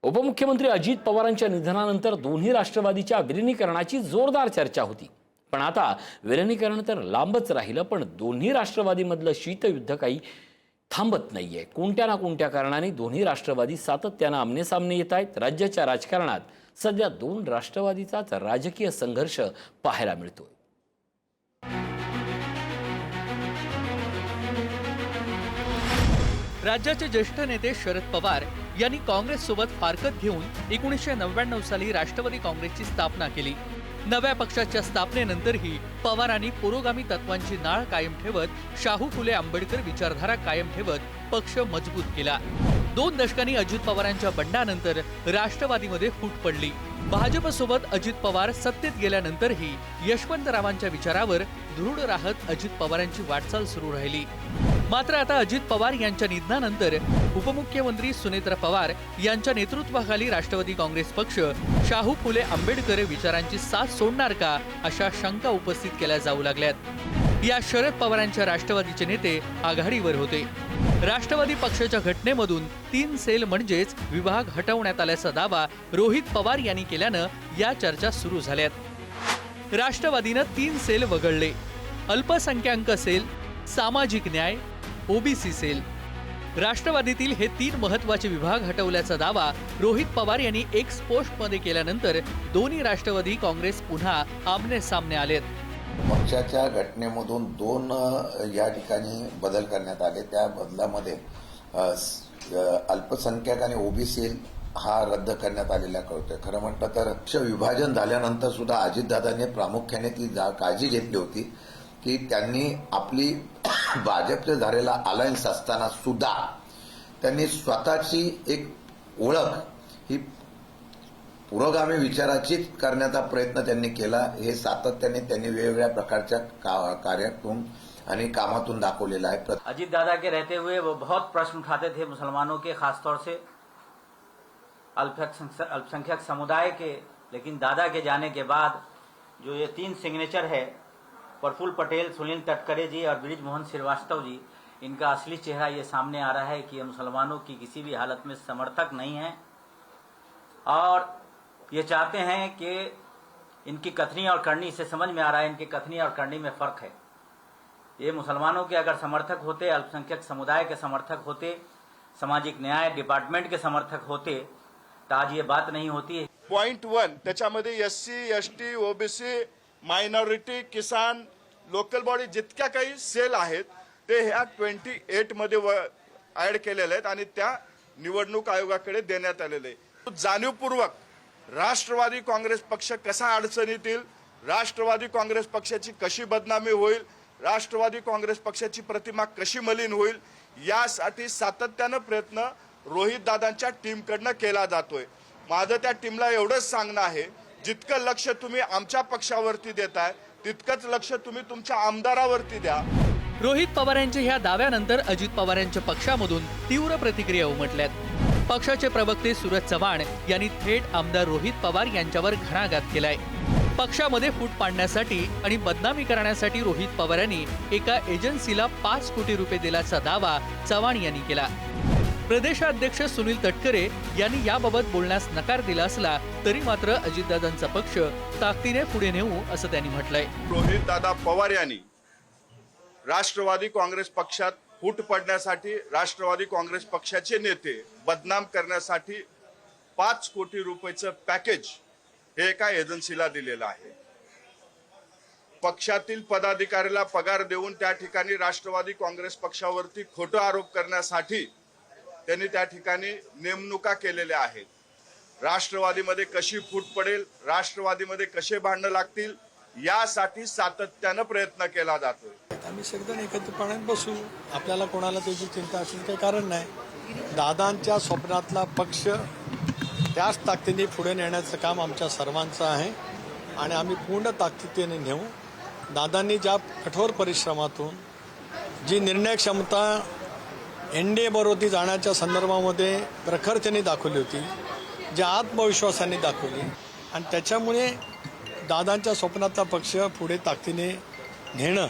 उपमुख्यमंत्री अजित पवारांच्या निधनानंतर दोन्ही राष्ट्रवादीच्या विलिनीकरणाची जोरदार चर्चा होती। पण आता विलिनीकरण तर लांबच राहिलं, पण दोन्ही राष्ट्रवादीमधलं शीतयुद्ध काही थांबत नाहीये। कोणत्या ना कोणत्या कारणाने दोन्ही राष्ट्रवादी सातत्याने आमनेसामने येत आहेत। राज्याच्या राजकारणात सध्या दोन राष्ट्रवादीचाच राजकीय संघर्ष पाहायला मिळतोय। राज्याचे ज्येष्ठ नेते शरद पवार यांनी काँग्रेससोबत फारकत घेऊन 1999 साली राष्ट्रवादी काँग्रेसची स्थापना केली। नव्या पक्षाच्या स्थापनेनंतरही पवारांनी पुरोगामी तत्वांची नाळ कायम ठेवत शाहू फुले आंबेडकर विचारधारा कायम ठेवत पक्ष मजबूत केला। 2 दशकांनी अजित पवारांच्या बंडानंतर राष्ट्रवादीमध्ये फूट पडली। भाजपसोबत अजित पवार सत्तेत गेल्यानंतरही यशवंतरावांच्या विचारावर दृढ राहत अजित पवारांची वाटचाल सुरू राहिली। मात्र आता अजित पवार यांच्या निधनानंतर उपमुख्यमंत्री सुनेत्रा पवार यांच्या नेतृत्वाखाली राष्ट्रवादी काँग्रेस पक्ष शाहू फुले आंबेडकर विचारांची साथ सोडणार का, अशा शंका उपस्थित केल्या जाऊ लागल्यात। या शरद पवारांच्या राष्ट्रवादीचे नेते आघाडीवर होते। राष्ट्रवादी पक्षाच्या घटनेमधून 3 सेल म्हणजेच विभाग हटवण्यात आल्याचा दावा रोहित पवार यांनी केल्यानं या चर्चा सुरू झाल्यात। राष्ट्रवादीनं 3 सेल वगळले: अल्पसंख्याक सेल, सामाजिक न्याय, ओबीसी सेल। राष्ट्रवादीतील हे 3 महत्त्वाचे विभाग हटवल्याचा दावा रोहित पवार यांनी एक्स पोस्टमध्ये केल्यानंतर दोन्ही राष्ट्रवादी काँग्रेस पुन्हा आमने सामने आलेत। पक्षाच्या घटनेमधून 2 या ठिकाणी बदल करण्यात आले। त्या बदलामध्ये अल्पसंख्याक आणि ओबीसी हा रद्द करण्यात आलेला कळतोय। खरं म्हटलं तर पक्ष विभाजन झाल्यानंतर सुद्धा अजितदादांनी प्रामुख्याने ती काळजी घेतली होती की त्यांनी आपली भाजपचे झालेला अलायन्स असताना सुद्धा त्यांनी स्वतःची एक ओळख ही पुरोगामी विचाराचीच करण्याचा प्रयत्न त्यांनी केला। हे सातत्याने त्यांनी वेगवेगळ्या प्रकारच्या कार्यातून आणि कामातून दाखवलेलं आहे। अजीत दादा के रहते हुए वो बहुत प्रश्न उठाते थे मुसलमानों के, खासतौर से अल्पसंख्यक समुदाय के। लेकिन दादा के जाने के बाद जो ये 3 सिग्नेचर है, प्रफुल्ल पटेल, सुनील तटकरे जी और बृजमोहन श्रीवास्तव जी, इनका असली चेहरा ये सामने आ रहा है कि ये मुसलमानों की किसी भी हालत में समर्थक नहीं है और ये चाहते हैं कि इनकी कथनी और करनी से समझ में आ रहा है, इनकी कथनी और करनी में फर्क है। ये मुसलमानों के अगर समर्थक होते, अल्पसंख्यक समुदाय के समर्थक होते, सामाजिक न्याय डिपार्टमेंट के समर्थक होते, तो आज ये बात नहीं होती। पॉइंट 1 त्याच्यामध्ये एससी, एसटी, ओबीसी, मायनॉरिटी, किसान, लोकल बॉडी जितक्या काही सेल आहेत ते ह्या 28 मध्ये ऍड केलेले आहेत आणि त्या निवडणूक आयोगाकडे देण्यात आलेले आहे। जाणीवपूर्वक राष्ट्रवादी काँग्रेस पक्ष कसा अडचणीत येईल, राष्ट्रवादी काँग्रेस पक्षाची कशी बदनामी होईल, राष्ट्रवादी काँग्रेस पक्षाची प्रतिमा कशी मलिन होईल, यासाठी सातत्यानं प्रयत्न रोहित दादांच्या टीमकडनं केला जातोय। माझं त्या टीमला एवढंच सांगणं आहे, जितकं लक्ष तुम्ही आमच्या पक्षावरती देताय तितकंच लक्ष तुम्ही तुमच्या आमदारावरती द्या। रोहित पवारांच्या ह्या दाव्यानंतर अजित पवारांच्या पक्षामधून तीव्र प्रतिक्रिया उमटल्यात। पक्षाचे प्रवक्ते सूरज चव्हाण यांनी थेट आमदार रोहित पवार यांच्यावर घणाघात केलाय। पक्षामध्ये फूट पाडण्यासाठी आणि बदनामी करण्यासाठी रोहित पवारांनी एका एजन्सीला 5 कोटी रुपये दिल्याचा दावा चव्हाण यांनी केला। प्रदेशाध्यक्ष सुनील तटकरे यांनी याबाबत बोलण्यास नकार दिला असला तरी मात्र अजितदादांचा पक्ष ताकदीने पुढे नेऊ असं त्यांनी म्हटलंय। रोहित दादा पवार यांनी राष्ट्रवादी काँग्रेस पक्षात फूट पडण्यासाठी, राष्ट्रवादी काँग्रेस पक्षाचे नेते बदनाम करण्यासाठी 5 कोटी रुपयाचं पॅकेज हे एका एजन्सीला दिलेलं आहे। पक्षातील पदाधिकाऱ्याला पगार देऊन त्या ठिकाणी राष्ट्रवादी काँग्रेस पक्षावरती खोटे आरोप करण्यासाठी त्यांनी त्या ठिकाणी नेमणुका केलेल्या आहेत। राष्ट्रवादीमध्ये कशी फूट पडेल, राष्ट्रवादीमध्ये कसे भांडणं लागतील, यासाठी सातत्यानं प्रयत्न केला जातोय। आम्ही सगळेजण एकत्रपणे बसू, आपल्याला कोणाला त्याची चिंता असेल काही कारण नाही। दादांच्या स्वप्नातला पक्ष त्याच ताकदीने पुढे नेण्याचं काम आमच्या सर्वांचं आहे आणि आम्ही पूर्ण ताकदीने नेऊ। दादांनी ज्या कठोर परिश्रमातून जी निर्णय क्षमता एनडीए बरोबर जाण्याच्या संदर्भामध्ये प्रखरतेने दाखवली होती, ज्या आत्मविश्वासाने दाखवली आणि त्याच्यामुळे दादांच्या स्वप्नातला पक्ष पुढे ताकदीने नेणं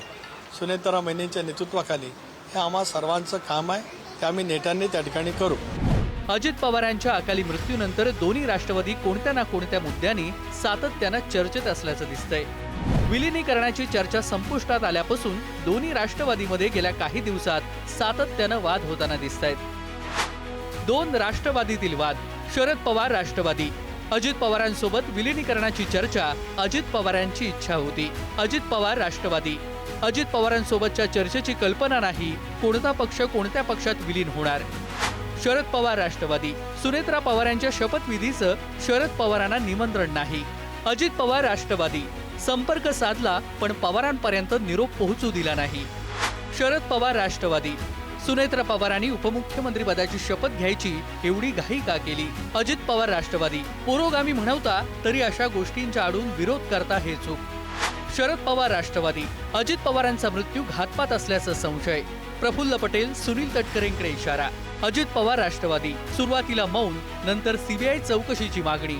सुनेत्रा मेनेंच्या नेतृत्वाखाली हे आम्हा सर्वांचं काम आहे। ते आम्ही नेटाने त्या ठिकाणी करू। अजित पवारांच्या अकाली मृत्यूनंतर दोन्ही राष्ट्रवादी कोणत्या ना कोणत्या मुद्द्यांनी सातत्यानं चर्चेत असल्याचं दिसतंय. विलिनीकरणाची चर्चा संपुष्टात आल्यापासून दोन्ही राष्ट्रवादीमध्ये गेल्या काही दिवसात सातत्यानं वाद होताना दिसतायत. दोन राष्ट्रवादीतील वाद. शरद पवार राष्ट्रवादी. अजित पवारांसोबत विलिनीकरणाची चर्चा अजित पवारांची इच्छा होती. अजित पवार राष्ट्रवादी. अजित पवारांसोबतच्या चर्चेची कल्पना नाही कोणता पक्ष कोणत्या पक्षात विलीन होणार. शरद पवार राष्ट्रवादी. सुनेत्रा पवारांच्या शपथविधीचं शरद पवारांना निमंत्रण नाही. अजित पवार राष्ट्रवादी. संपर्क साधला पण पवारांपर्यंत निरोप पोहोचू दिला नाही. शरद पवार राष्ट्रवादी. सुनेत्रा पवारांनी उपमुख्यमंत्रीपदाची शपथ घ्यायची एवढी घाई का केली. अजित पवार राष्ट्रवादी. पुरोगामी म्हणवता तरी अशा गोष्टींच्या आडून विरोध करता हे चूक. शरद पवार राष्ट्रवादी. अजित पवारांचा मृत्यू घातपात असल्याचा संशय. प्रफुल्ल पटेल सुनील तटकरेंकडे इशारा. अजित पवार राष्ट्रवादी. सुरुवातीला मौन, नंतर सीबीआय चौकशीची मागणी.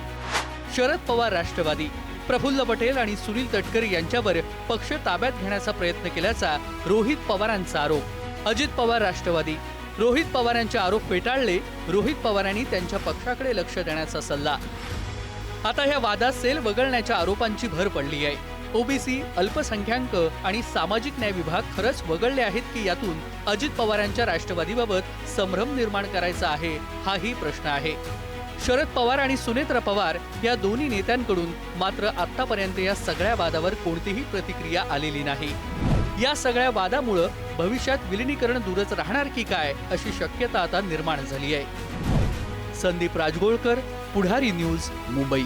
शरद पवार राष्ट्रवादी. प्रफुल्ल पटेल आणि सुनील तटकरे यांच्यावर पक्ष ताब्यात घेण्याचा प्रयत्न केल्याचा रोहित पवारांचा आरोप. अजित पवार राष्ट्रवादी. रोहित पवारांचे आरोप फेटाळले. रोहित पवारांनी त्यांच्या पक्षाकडे लक्ष देण्याचा सल्ला. आता ह्या वादात सेल वगळण्याच्या आरोपांची भर पडली आहे. ओबीसी, अल्पसंख्याक आणि सामाजिक न्याय विभाग खरंच वगळले आहेत की यातून अजित पवारांच्या राष्ट्रवादीबाबत संभ्रम निर्माण करायचा आहे, हाही प्रश्न आहे. शरद पवार आणि सुनेत्रा पवार या दोन्ही नेत्यांकडून मात्र आतापर्यंत या सगळ्या वादावर कोणतीही प्रतिक्रिया आलेली नाही. या सगळ्या वादामुळे भविष्यात विलिनीकरण दूरच राहणार की काय अशी शक्यता आता निर्माण झाली आहे. संदीप राजगोळकर, पुढारी न्यूज, मुंबई.